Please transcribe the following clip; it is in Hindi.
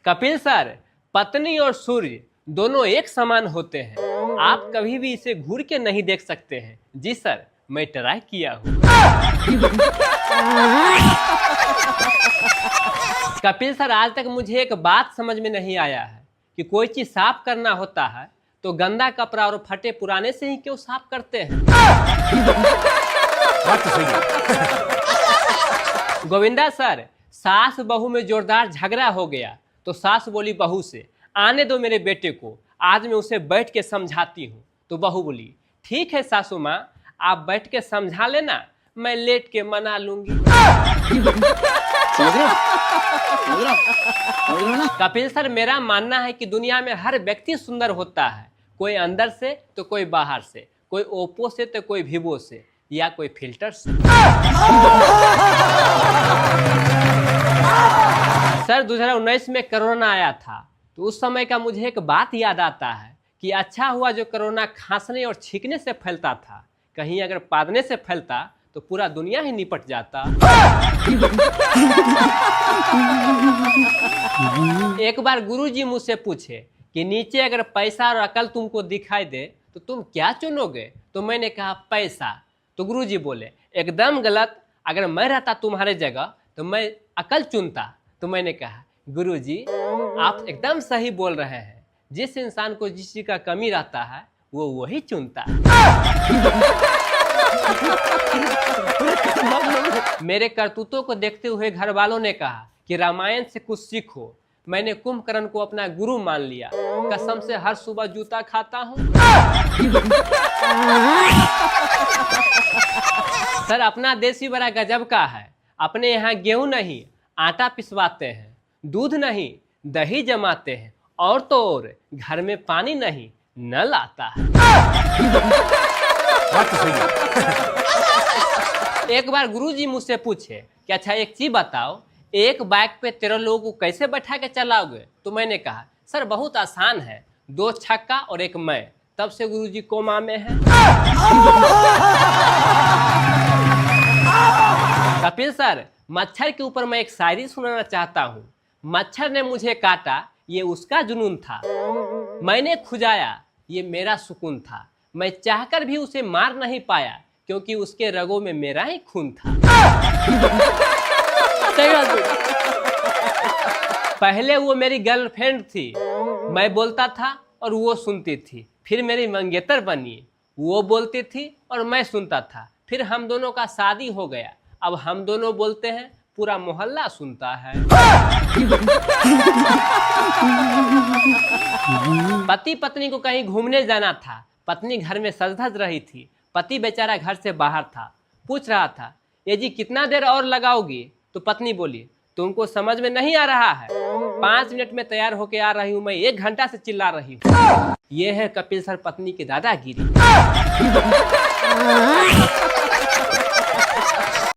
कपिल सर, पत्नी और सूर्य दोनों एक समान होते हैं। आप कभी भी इसे घूर के नहीं देख सकते हैं। जी सर, मैं ट्राई किया हूँ। कपिल सर, आज तक मुझे एक बात समझ में नहीं आया है कि कोई चीज साफ करना होता है तो गंदा कपड़ा और फटे पुराने से ही क्यों साफ करते हैं। बात तो सही है। गोविंदा सर, सास बहू में जोरदार झगड़ा हो गया तो सास बोली बहू से, आने दो मेरे बेटे को, आज मैं उसे बैठ के समझाती हूँ। तो बहू बोली, ठीक है सासू माँ, आप बैठ के समझा लेना, मैं लेट के मना लूंगी। कपिल सर, मेरा मानना है कि दुनिया में हर व्यक्ति सुंदर होता है, कोई अंदर से तो कोई बाहर से, कोई ओप्पो से तो कोई वीवो से, या कोई फिल्टर से। सर, 2019 में कोरोना आया था तो उस समय का मुझे एक बात याद आता है कि अच्छा हुआ जो कोरोना खांसने और छींकने से फैलता था, कहीं अगर पादने से फैलता तो पूरा दुनिया ही निपट जाता। एक बार गुरुजी मुझसे पूछे कि नीचे अगर पैसा और अकल तुमको दिखाई दे तो तुम क्या चुनोगे? तो मैंने कहा पैसा। तो गुरुजी बोले, एकदम गलत, अगर मैं रहता तुम्हारे जगह तो मैं अकल चुनता। तो मैंने कहा, गुरुजी आप एकदम सही बोल रहे हैं, जिस इंसान को जिस चीज का कमी रहता है वो वही चुनता है। मेरे करतूतों को देखते हुए घर वालों ने कहा कि रामायण से कुछ सीखो। मैंने कुंभकर्ण को अपना गुरु मान लिया, कसम से हर सुबह जूता खाता हूँ। सर, अपना देश ही बड़ा गजब का है। अपने यहाँ गेहूं नहीं आटा पिसवाते हैं, दूध नहीं दही जमाते हैं, और तो और घर में पानी नहीं नल आता है। एक बार गुरुजी मुझसे पूछे कि अच्छा एक चीज बताओ, एक बाइक पे 13 लोगों को कैसे बैठा के चलाओगे? तो मैंने कहा, सर बहुत आसान है, 2 छक्का और एक मैं। तब से गुरुजी कोमा में है। कपिल सर, मच्छर के ऊपर मैं एक शायरी सुनाना चाहता हूँ। मच्छर ने मुझे काटा, ये उसका जुनून था, मैंने खुजाया, ये मेरा सुकून था, मैं चाहकर भी उसे मार नहीं पाया क्योंकि उसके रगों में मेरा ही खून था। पहले वो मेरी गर्लफ्रेंड थी, मैं बोलता था और वो सुनती थी, फिर मेरी मंगेतर बनी, वो बोलती थी और मैं सुनता था, फिर हम दोनों का शादी हो गया, अब हम दोनों बोलते हैं, पूरा मोहल्ला सुनता है। पति पत्नी को कहीं घूमने जाना था, पत्नी घर में सज धज रही थी, पति बेचारा घर से बाहर था, पूछ रहा था, ये जी कितना देर और लगाओगी? तो पत्नी बोली, तुमको समझ में नहीं आ रहा है, 5 मिनट में तैयार होके आ रही हूँ, मैं 1 घंटा से चिल्ला रही हूँ। ये है कपिल सर पत्नी की दादागिरी।